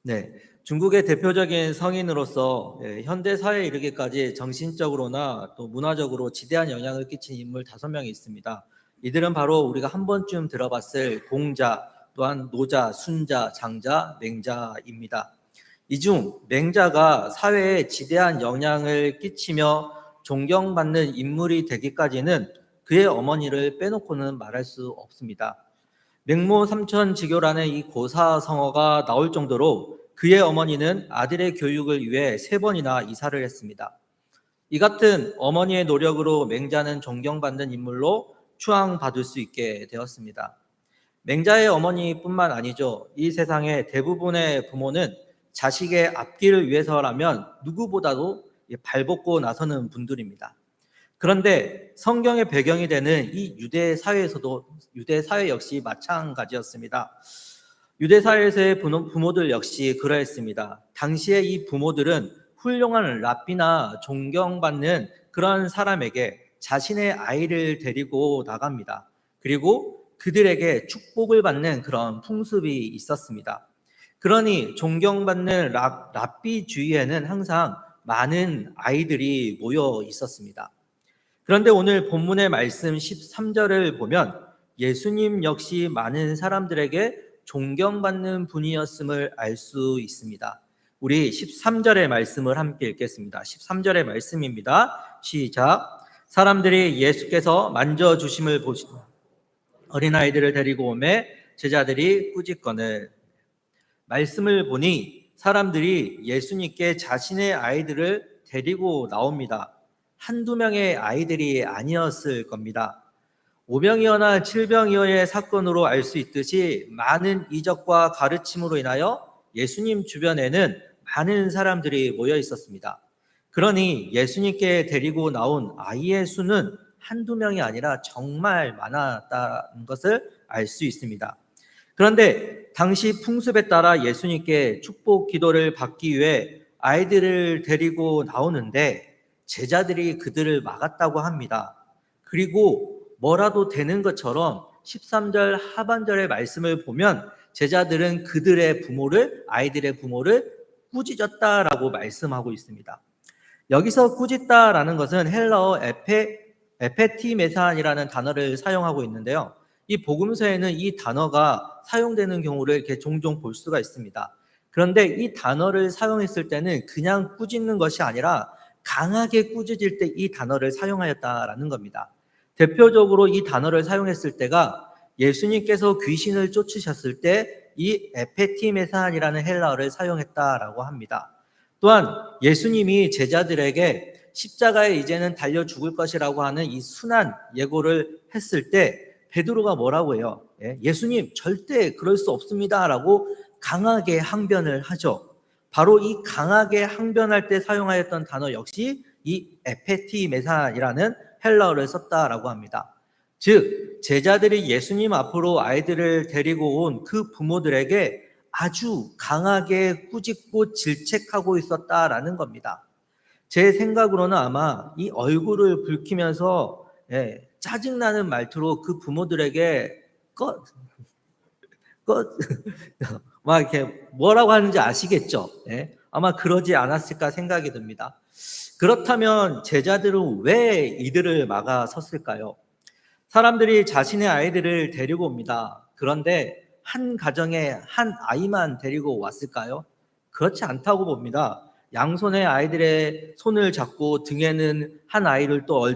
네, 중국의 대표적인 성인으로서 현대 사회에 이르기까지 정신적으로나 또 문화적으로 지대한 영향을 끼친 인물 5명이 있습니다. 이들은 바로 우리가 한 번쯤 들어봤을 공자, 또한 노자, 순자, 장자, 맹자입니다. 이 중 맹자가 사회에 지대한 영향을 끼치며 존경받는 인물이 되기까지는 그의 어머니를 빼놓고는 말할 수 없습니다. 맹모 삼천지교라는 이 고사성어가 나올 정도로 그의 어머니는 아들의 교육을 위해 3번이나 이사를 했습니다. 이 같은 어머니의 노력으로 맹자는 존경받는 인물로 추앙받을 수 있게 되었습니다. 맹자의 어머니뿐만 아니죠. 이 세상의 대부분의 부모는 자식의 앞길을 위해서라면 누구보다도 발벗고 나서는 분들입니다. 그런데 성경의 배경이 되는 이 유대 사회에서도 유대 사회 역시 마찬가지였습니다. 유대 사회에서의 부모들 역시 그러했습니다. 당시에 이 부모들은 훌륭한 랍비나 존경받는 그런 사람에게 자신의 아이를 데리고 나갑니다. 그리고 그들에게 축복을 받는 그런 풍습이 있었습니다. 그러니 존경받는 랍비 주위에는 항상 많은 아이들이 모여 있었습니다. 그런데 오늘 본문의 말씀 13절을 보면 예수님 역시 많은 사람들에게 존경받는 분이었음을 알 수 있습니다. 우리 13절의 말씀을 함께 읽겠습니다. 13절의 말씀입니다. 시작. 사람들이 예수께서 만져주심을 보시고 어린아이들을 데리고 오매 제자들이 꾸짖거늘. 말씀을 보니 사람들이 예수님께 자신의 아이들을 데리고 나옵니다. 한두 명의 아이들이 아니었을 겁니다. 오병이어나 칠병이어의 사건으로 알 수 있듯이 많은 이적과 가르침으로 인하여 예수님 주변에는 많은 사람들이 모여 있었습니다. 그러니 예수님께 데리고 나온 아이의 수는 한두 명이 아니라 정말 많았다는 것을 알 수 있습니다. 그런데 당시 풍습에 따라 예수님께 축복 기도를 받기 위해 아이들을 데리고 나오는데 제자들이 그들을 막았다고 합니다. 그리고 뭐라도 되는 것처럼 13절 하반절의 말씀을 보면 제자들은 그들의 부모를, 아이들의 부모를 꾸짖었다라고 말씀하고 있습니다. 여기서 꾸짖다라는 것은 헬라어 에페티메산이라는 단어를 사용하고 있는데요. 이 복음서에는 이 단어가 사용되는 경우를 이렇게 종종 볼 수가 있습니다. 그런데 이 단어를 사용했을 때는 그냥 꾸짖는 것이 아니라 강하게 꾸짖을 때 이 단어를 사용하였다라는 겁니다. 대표적으로 이 단어를 사용했을 때가 예수님께서 귀신을 쫓으셨을 때 이 에페티메산이라는 헬라어를 사용했다라고 합니다. 또한 예수님이 제자들에게 십자가에 이제는 달려 죽을 것이라고 하는 이 순한 예고를 했을 때 베드로가 뭐라고 해요? 예수님 절대 그럴 수 없습니다라고 강하게 항변을 하죠. 바로 이 강하게 항변할 때 사용하였던 단어 역시 이 에페티메산이라는 헬라어를 썼다라고 합니다. 즉 제자들이 예수님 앞으로 아이들을 데리고 온 그 부모들에게 아주 강하게 꾸짖고 질책하고 있었다라는 겁니다. 제 생각으로는 아마 이 얼굴을 붉히면서 짜증나는 말투로 그 부모들에게 막 이렇게 뭐라고 하는지 아시겠죠? 아마 그러지 않았을까 생각이 듭니다. 그렇다면 제자들은 왜 이들을 막아섰을까요? 사람들이 자신의 아이들을 데리고 옵니다. 그런데 한 가정에 한 아이만 데리고 왔을까요? 그렇지 않다고 봅니다. 양손에 아이들의 손을 잡고 등에는 한 아이를 또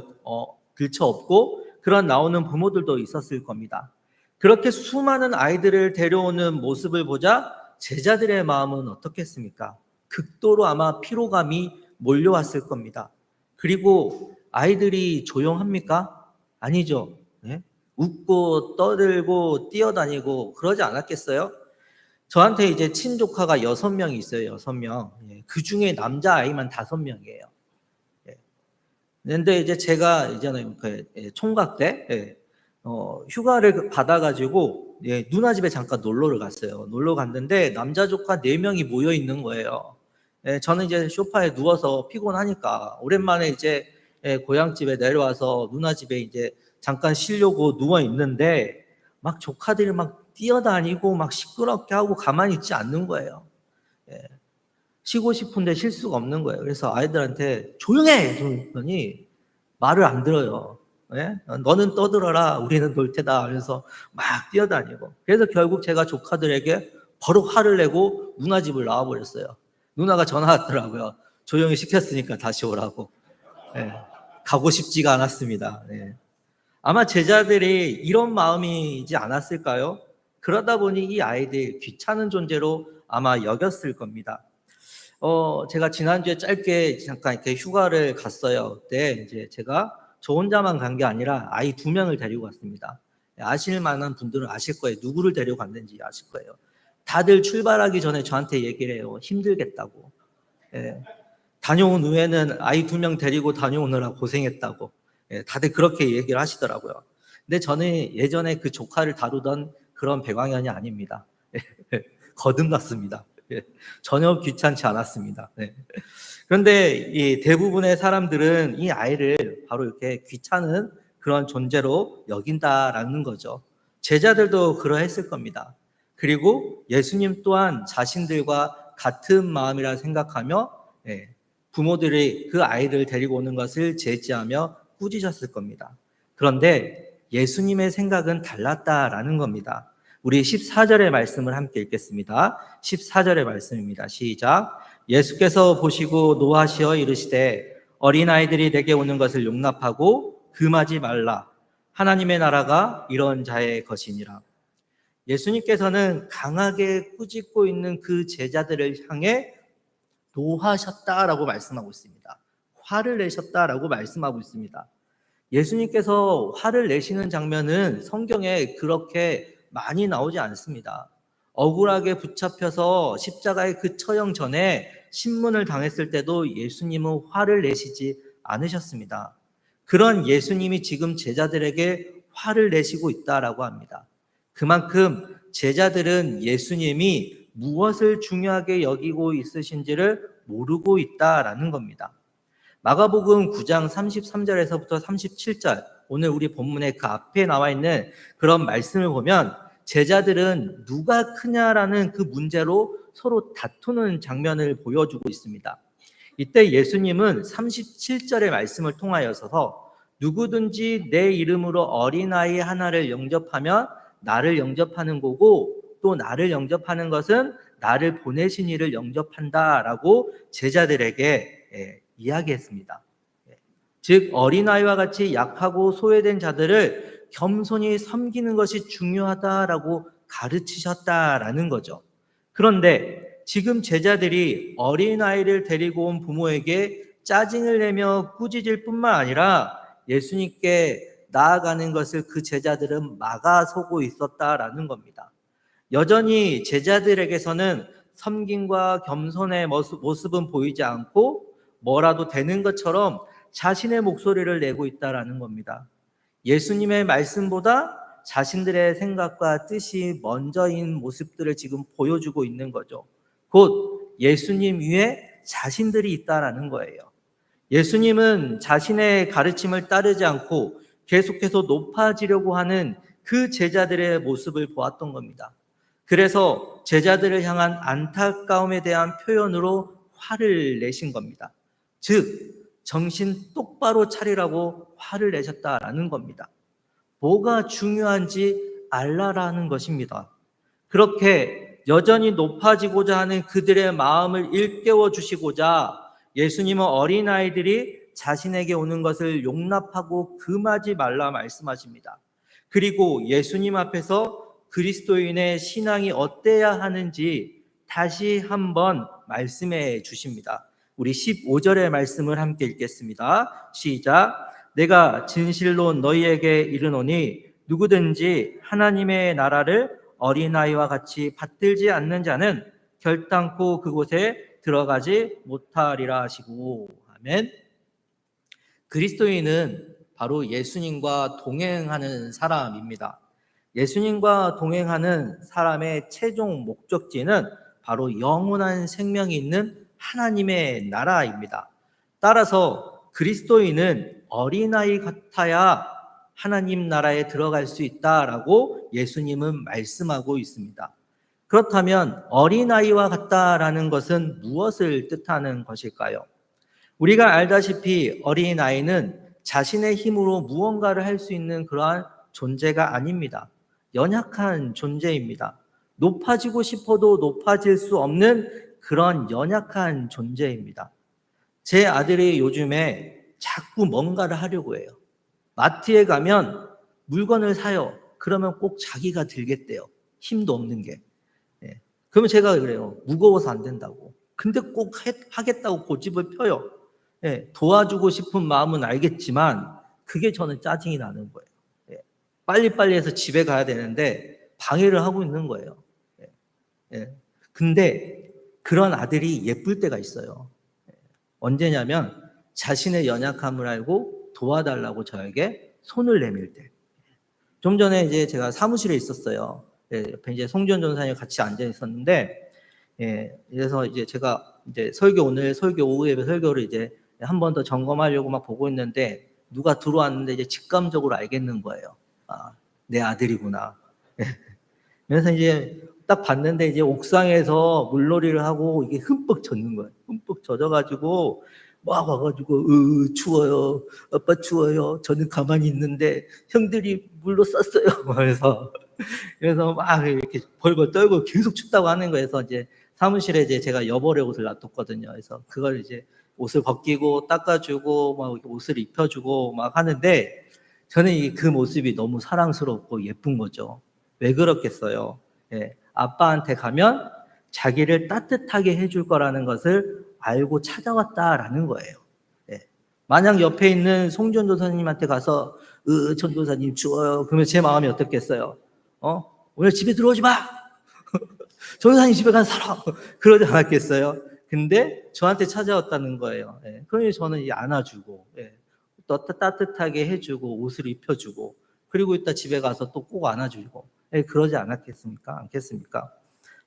들쳐업고 그런 나오는 부모들도 있었을 겁니다. 그렇게 수많은 아이들을 데려오는 모습을 보자 제자들의 마음은 어떻겠습니까? 극도로 아마 피로감이 몰려왔을 겁니다. 그리고 아이들이 조용합니까? 아니죠. 웃고 떠들고 뛰어다니고 그러지 않았겠어요? 저한테 이제 친조카가 6명이 있어요. 6명. 그 중에 남자아이만 5명이에요. 근데 이제 제가 이제는 총각 때 휴가를 받아가지고 누나 집에 잠깐 놀러를 갔어요. 놀러 갔는데 남자 조카 4명이 모여 있는 거예요. 저는 이제 소파에 누워서 피곤하니까 오랜만에 이제 고향집에 내려와서 누나 집에 이제 잠깐 쉬려고 누워 있는데 막 조카들이 막 뛰어다니고 막 시끄럽게 하고 가만히 있지 않는 거예요. 쉬고 싶은데 쉴 수가 없는 거예요. 그래서 아이들한테 조용해! 그러더니 말을 안 들어요. 예? 너는 떠들어라. 우리는 놀 테다. 하면서 막 뛰어다니고. 그래서 결국 제가 조카들에게 바로 화를 내고 누나 집을 나와버렸어요. 누나가 전화 왔더라고요. 조용히 시켰으니까 다시 오라고. 예. 가고 싶지가 않았습니다. 예. 아마 제자들이 이런 마음이지 않았을까요? 그러다 보니 이 아이들 귀찮은 존재로 아마 여겼을 겁니다. 제가 지난주에 짧게 잠깐 이렇게 휴가를 갔어요. 그때 이제 제가 저 혼자만 간 게 아니라 아이 2명을 데리고 갔습니다. 아실 만한 분들은 아실 거예요. 누구를 데리고 갔는지 아실 거예요. 다들 출발하기 전에 저한테 얘기를 해요. 힘들겠다고. 예. 다녀온 후에는 아이 2명 데리고 다녀오느라 고생했다고. 예, 다들 그렇게 얘기를 하시더라고요. 근데 저는 예전에 그 조카를 다루던 그런 배광현이 아닙니다. 거듭났습니다. 예, 전혀 귀찮지 않았습니다. 네. 그런데 이 대부분의 사람들은 이 아이를 바로 이렇게 귀찮은 그런 존재로 여긴다라는 거죠. 제자들도 그러했을 겁니다. 그리고 예수님 또한 자신들과 같은 마음이라 생각하며 예, 부모들이 그 아이를 데리고 오는 것을 제지하며 꾸짖었을 겁니다. 그런데 예수님의 생각은 달랐다라는 겁니다. 우리 14절의 말씀을 함께 읽겠습니다. 14절의 말씀입니다. 시작. 예수께서 보시고 노하시어 이르시되 어린아이들이 내게 오는 것을 용납하고 금하지 말라. 하나님의 나라가 이런 자의 것이니라. 예수님께서는 강하게 꾸짖고 있는 그 제자들을 향해 노하셨다라고 말씀하고 있습니다. 화를 내셨다라고 말씀하고 있습니다. 예수님께서 화를 내시는 장면은 성경에 그렇게 많이 나오지 않습니다. 억울하게 붙잡혀서 십자가의 그 처형 전에 신문을 당했을 때도 예수님은 화를 내시지 않으셨습니다. 그런 예수님이 지금 제자들에게 화를 내시고 있다라고 합니다. 그만큼 제자들은 예수님이 무엇을 중요하게 여기고 있으신지를 모르고 있다라는 겁니다. 마가복음 9장 33절에서부터 37절, 오늘 우리 본문의 그 앞에 나와 있는 그런 말씀을 보면 제자들은 누가 크냐라는 그 문제로 서로 다투는 장면을 보여주고 있습니다. 이때 예수님은 37절의 말씀을 통하여서 누구든지 내 이름으로 어린아이 하나를 영접하면 나를 영접하는 거고 또 나를 영접하는 것은 나를 보내신 이를 영접한다라고 제자들에게 이야기했습니다. 즉 어린아이와 같이 약하고 소외된 자들을 겸손히 섬기는 것이 중요하다라고 가르치셨다라는 거죠. 그런데 지금 제자들이 어린아이를 데리고 온 부모에게 짜증을 내며 꾸짖을 뿐만 아니라 예수님께 나아가는 것을 그 제자들은 막아서고 있었다라는 겁니다. 여전히 제자들에게서는 섬김과 겸손의 모습은 보이지 않고 뭐라도 되는 것처럼 자신의 목소리를 내고 있다라는 겁니다. 예수님의 말씀보다 자신들의 생각과 뜻이 먼저인 모습들을 지금 보여주고 있는 거죠. 곧 예수님 위에 자신들이 있다라는 거예요. 예수님은 자신의 가르침을 따르지 않고 계속해서 높아지려고 하는 그 제자들의 모습을 보았던 겁니다. 그래서 제자들을 향한 안타까움에 대한 표현으로 화를 내신 겁니다. 즉 정신 똑바로 차리라고 화를 내셨다라는 겁니다. 뭐가 중요한지 알라라는 것입니다. 그렇게 여전히 높아지고자 하는 그들의 마음을 일깨워 주시고자 예수님은 어린아이들이 자신에게 오는 것을 용납하고 금하지 말라 말씀하십니다. 그리고 예수님 앞에서 그리스도인의 신앙이 어때야 하는지 다시 한번 말씀해 주십니다. 우리 15절의 말씀을 함께 읽겠습니다. 시작. 내가 진실로 너희에게 이르노니 누구든지 하나님의 나라를 어린아이와 같이 받들지 않는 자는 결단코 그곳에 들어가지 못하리라 하시고. 아멘. 그리스도인은 바로 예수님과 동행하는 사람입니다. 예수님과 동행하는 사람의 최종 목적지는 바로 영원한 생명이 있는 하나님의 나라입니다. 따라서 그리스도인은 어린아이 같아야 하나님 나라에 들어갈 수 있다라고 예수님은 말씀하고 있습니다. 그렇다면 어린아이와 같다라는 것은 무엇을 뜻하는 것일까요? 우리가 알다시피 어린아이는 자신의 힘으로 무언가를 할 수 있는 그러한 존재가 아닙니다. 연약한 존재입니다. 높아지고 싶어도 높아질 수 없는 그런 연약한 존재입니다. 제 아들이 요즘에 자꾸 뭔가를 하려고 해요. 마트에 가면 물건을 사요. 그러면 꼭 자기가 들겠대요. 힘도 없는 게. 예. 그러면 제가 그래요. 무거워서 안 된다고. 근데 꼭 하겠다고 고집을 펴요. 예. 도와주고 싶은 마음은 알겠지만 그게 저는 짜증이 나는 거예요. 예. 빨리빨리 해서 집에 가야 되는데 방해를 하고 있는 거예요. 예. 예. 근데 그런 아들이 예쁠 때가 있어요. 언제냐면 자신의 연약함을 알고 도와달라고 저에게 손을 내밀 때. 좀 전에 이제 제가 사무실에 있었어요. 예, 옆에 이제 송지현 전사님 같이 앉아 있었는데, 예, 그래서 이제 제가 이제 오늘 설교 오후에 설교를 이제 한 번 더 점검하려고 막 보고 있는데, 누가 들어왔는데 이제 직감적으로 알겠는 거예요. 아, 내 아들이구나. 그래서 이제 딱 봤는데 이제 옥상에서 물놀이를 하고 이게 흠뻑 젖는 거예요. 흠뻑 젖어가지고 막 와가지고 추워요. 아빠 추워요. 저는 가만히 있는데 형들이 물로 쌌어요. 그래서 막 이렇게 벌벌 떨고 계속 춥다고 하는 거예요. 그래서 이제 사무실에 이제 제가 여벌의 옷을 놔뒀거든요. 그래서 그걸 이제 옷을 벗기고 닦아주고 막 옷을 입혀주고 막 하는데 저는 그 모습이 너무 사랑스럽고 예쁜 거죠. 왜 그렇겠어요? 예, 아빠한테 가면 자기를 따뜻하게 해줄 거라는 것을 알고 찾아왔다라는 거예요. 예. 만약 옆에 있는 송전 도사님한테 가서 전도사님 추워요. 그러면 제 마음이 어떻겠어요? 오늘 집에 들어오지 마. 전도사님 집에 가서 살아. 그러지 않았겠어요? 근데 저한테 찾아왔다는 거예요. 예. 그러니 저는 안아주고, 예. 또 따뜻하게 해주고, 옷을 입혀주고, 그리고 이따 집에 가서 또 꼭 안아주고, 예. 그러지 않았겠습니까? 않겠습니까?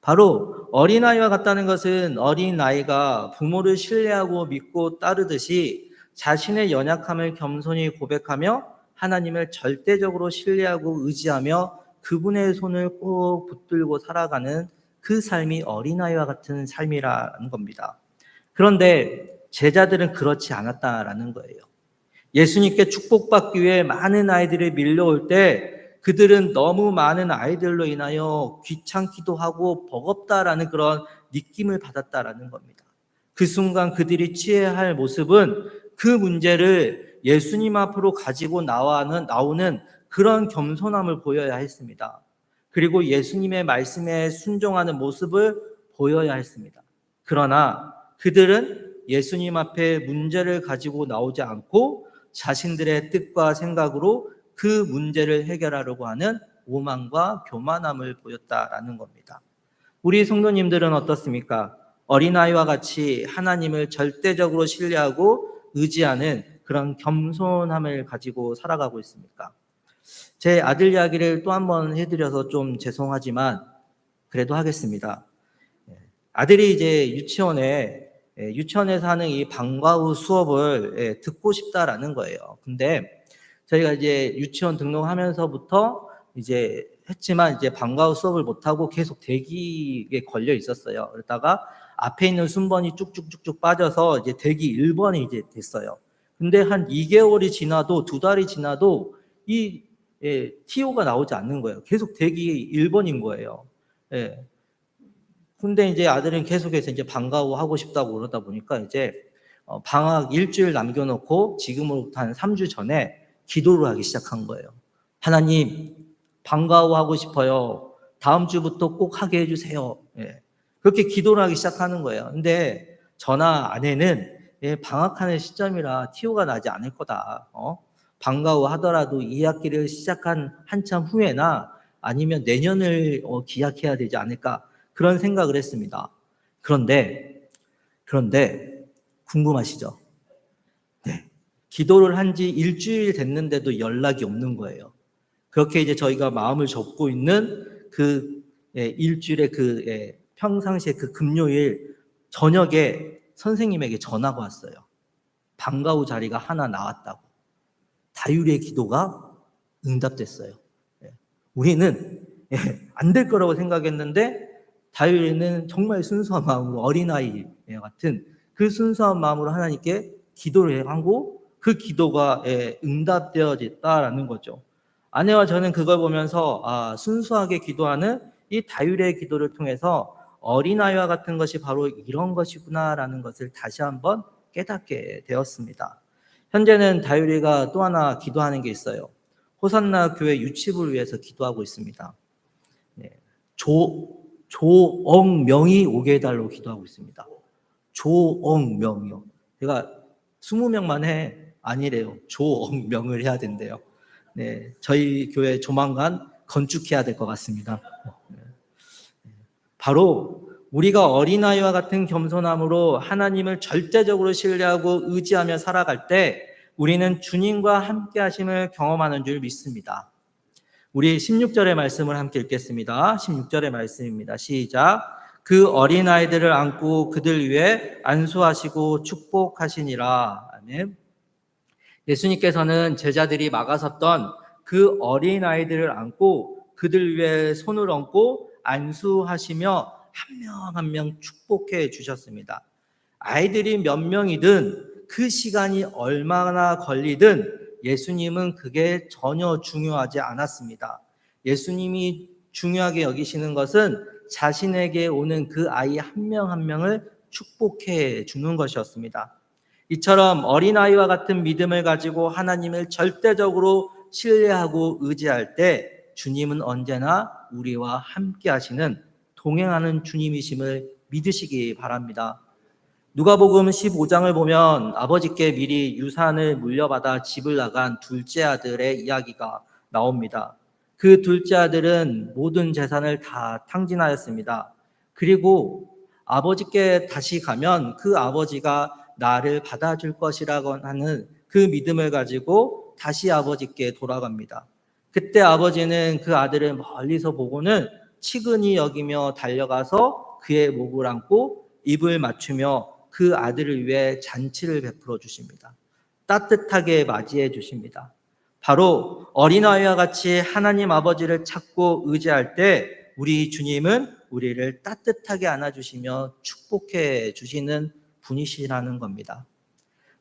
바로 어린아이와 같다는 것은 어린아이가 부모를 신뢰하고 믿고 따르듯이 자신의 연약함을 겸손히 고백하며 하나님을 절대적으로 신뢰하고 의지하며 그분의 손을 꼭 붙들고 살아가는 그 삶이 어린아이와 같은 삶이라는 겁니다. 그런데 제자들은 그렇지 않았다라는 거예요. 예수님께 축복받기 위해 많은 아이들이 밀려올 때 그들은 너무 많은 아이들로 인하여 귀찮기도 하고 버겁다라는 그런 느낌을 받았다라는 겁니다. 그 순간 그들이 취해야 할 모습은 그 문제를 예수님 앞으로 가지고 나오는 그런 겸손함을 보여야 했습니다. 그리고 예수님의 말씀에 순종하는 모습을 보여야 했습니다. 그러나 그들은 예수님 앞에 문제를 가지고 나오지 않고 자신들의 뜻과 생각으로 그 문제를 해결하려고 하는 오만과 교만함을 보였다라는 겁니다. 우리 성도님들은 어떻습니까? 어린아이와 같이 하나님을 절대적으로 신뢰하고 의지하는 그런 겸손함을 가지고 살아가고 있습니까? 제 아들 이야기를 또 한 번 해드려서 좀 죄송하지만 그래도 하겠습니다. 아들이 이제 유치원에서 하는 이 방과 후 수업을 듣고 싶다라는 거예요. 근데 저희가 이제 유치원 등록하면서부터 이제 했지만 이제 방과 후 수업을 못하고 계속 대기에 걸려 있었어요. 그러다가 앞에 있는 순번이 쭉쭉쭉쭉 빠져서 이제 대기 1번이 이제 됐어요. 근데 한 2개월이 지나도 2달이 지나도 이 TO가 나오지 않는 거예요. 계속 대기 1번인 거예요. 예. 근데 이제 아들은 계속해서 이제 방과 후 하고 싶다고 그러다 보니까 이제 방학 일주일 남겨놓고 지금으로부터 한 3주 전에 기도를 하기 시작한 거예요. 하나님, 방과 후 하고 싶어요. 다음 주부터 꼭 하게 해주세요. 예. 그렇게 기도를 하기 시작하는 거예요. 근데 저나 아내는 방학하는 시점이라 TO가 나지 않을 거다. 방과 후 하더라도 2학기를 시작한 한참 후에나 아니면 내년을 기약해야 되지 않을까. 그런 생각을 했습니다. 그런데 궁금하시죠? 네. 기도를 한 지 일주일 됐는데도 연락이 없는 거예요. 그렇게 이제 저희가 마음을 접고 있는 그 일주일의 평상시에 그 금요일 저녁에 선생님에게 전화가 왔어요. 방과 후 자리가 하나 나왔다고. 다율이의 기도가 응답됐어요. 우리는 안 될 거라고 생각했는데 다윗은 정말 순수한 마음으로 어린아이 같은 그 순수한 마음으로 하나님께 기도를 하고 그 기도가 응답되어졌다라는 거죠. 아내와 저는 그걸 보면서 순수하게 기도하는 이 다윗의 기도를 통해서 어린아이와 같은 것이 바로 이런 것이구나라는 것을 다시 한번 깨닫게 되었습니다. 현재는 다윗이가 또 하나 기도하는 게 있어요. 호산나 교회 유치부를 위해서 기도하고 있습니다. 네. 조억명이 오게 해달라고 기도하고 있습니다. 조억명이요. 제가 20명만 해 아니래요. 조억명을 해야 된대요. 네, 저희 교회 조만간 건축해야 될 것 같습니다. 바로 우리가 어린아이와 같은 겸손함으로 하나님을 절대적으로 신뢰하고 의지하며 살아갈 때 우리는 주님과 함께 하심을 경험하는 줄 믿습니다. 우리 16절의 말씀을 함께 읽겠습니다. 16절의 말씀입니다. 시작. 그 어린아이들을 안고 그들 위해 안수하시고 축복하시니라. 아멘. 예수님께서는 제자들이 막아섰던 그 어린아이들을 안고 그들 위해 손을 얹고 안수하시며 한 명 한 명 축복해 주셨습니다. 아이들이 몇 명이든 그 시간이 얼마나 걸리든 예수님은 그게 전혀 중요하지 않았습니다. 예수님이 중요하게 여기시는 것은 자신에게 오는 그 아이 한 명 한 명을 축복해 주는 것이었습니다. 이처럼 어린아이와 같은 믿음을 가지고 하나님을 절대적으로 신뢰하고 의지할 때 주님은 언제나 우리와 함께 하시는 동행하는 주님이심을 믿으시기 바랍니다. 누가복음 15장을 보면 아버지께 미리 유산을 물려받아 집을 나간 둘째 아들의 이야기가 나옵니다. 그 둘째 아들은 모든 재산을 다 탕진하였습니다. 그리고 아버지께 다시 가면 그 아버지가 나를 받아줄 것이라고 하는 그 믿음을 가지고 다시 아버지께 돌아갑니다. 그때 아버지는 그 아들을 멀리서 보고는 치근히 여기며 달려가서 그의 목을 안고 입을 맞추며 그 아들을 위해 잔치를 베풀어 주십니다. 따뜻하게 맞이해 주십니다. 바로 어린아이와 같이 하나님 아버지를 찾고 의지할 때 우리 주님은 우리를 따뜻하게 안아주시며 축복해 주시는 분이시라는 겁니다.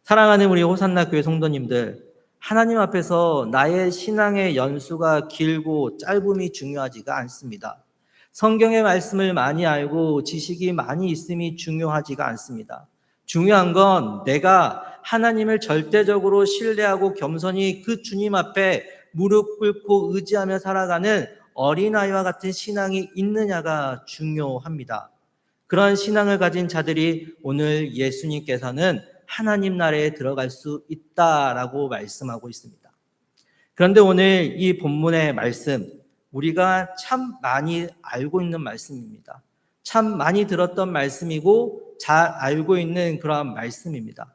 사랑하는 우리 호산나 교회 성도님들, 하나님 앞에서 나의 신앙의 연수가 길고 짧음이 중요하지가 않습니다. 성경의 말씀을 많이 알고 지식이 많이 있음이 중요하지가 않습니다. 중요한 건 내가 하나님을 절대적으로 신뢰하고 겸손히 그 주님 앞에 무릎 꿇고 의지하며 살아가는 어린아이와 같은 신앙이 있느냐가 중요합니다. 그런 신앙을 가진 자들이 오늘 예수님께서는 하나님 나라에 들어갈 수 있다라고 말씀하고 있습니다. 그런데 오늘 이 본문의 말씀, 우리가 참 많이 알고 있는 말씀입니다. 참 많이 들었던 말씀이고 잘 알고 있는 그러한 말씀입니다.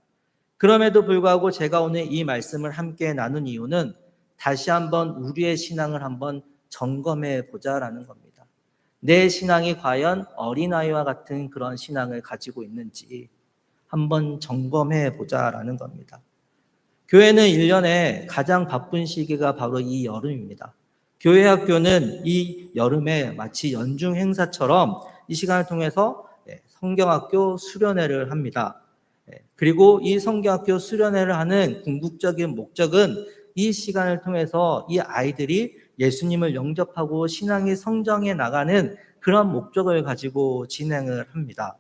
그럼에도 불구하고 제가 오늘 이 말씀을 함께 나눈 이유는 다시 한번 우리의 신앙을 한번 점검해 보자라는 겁니다. 내 신앙이 과연 어린아이와 같은 그런 신앙을 가지고 있는지 한번 점검해 보자라는 겁니다. 교회는 1년에 가장 바쁜 시기가 바로 이 여름입니다. 교회 학교는 이 여름에 마치 연중 행사처럼 이 시간을 통해서 성경학교 수련회를 합니다. 그리고 이 성경학교 수련회를 하는 궁극적인 목적은 이 시간을 통해서 이 아이들이 예수님을 영접하고 신앙이 성장해 나가는 그런 목적을 가지고 진행을 합니다.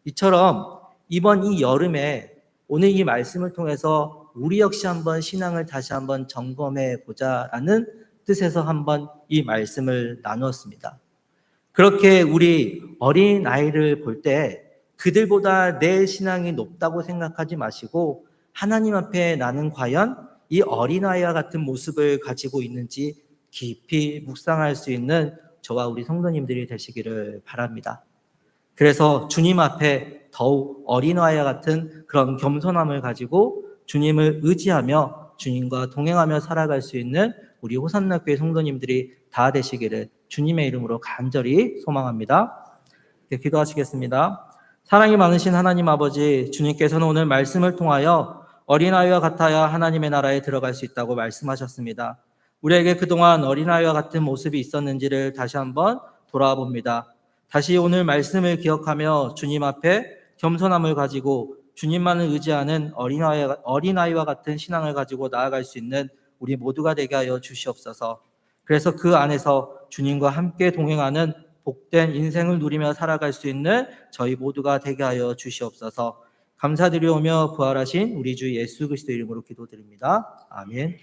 이처럼 이번 이 여름에 오늘 이 말씀을 통해서 우리 역시 한번 신앙을 다시 한번 점검해 보자라는 뜻에서 한번 이 말씀을 나누었습니다. 그렇게 우리 어린 아이를 볼 때 그들보다 내 신앙이 높다고 생각하지 마시고 하나님 앞에 나는 과연 이 어린아이와 같은 모습을 가지고 있는지 깊이 묵상할 수 있는 저와 우리 성도님들이 되시기를 바랍니다. 그래서 주님 앞에 더욱 어린아이와 같은 그런 겸손함을 가지고 주님을 의지하며 주님과 동행하며 살아갈 수 있는 우리 호산나 교회 성도님들이 다 되시기를 주님의 이름으로 간절히 소망합니다. 기도하시겠습니다. 사랑이 많으신 하나님 아버지, 주님께서는 오늘 말씀을 통하여 어린아이와 같아야 하나님의 나라에 들어갈 수 있다고 말씀하셨습니다. 우리에게 그동안 어린아이와 같은 모습이 있었는지를 다시 한번 돌아봅니다. 다시 오늘 말씀을 기억하며 주님 앞에 겸손함을 가지고 주님만을 의지하는 어린아이와 같은 신앙을 가지고 나아갈 수 있는 우리 모두가 되게 하여 주시옵소서. 그래서 그 안에서 주님과 함께 동행하는 복된 인생을 누리며 살아갈 수 있는 저희 모두가 되게 하여 주시옵소서. 감사드리오며 부활하신 우리 주 예수 그리스도 이름으로 기도드립니다. 아멘.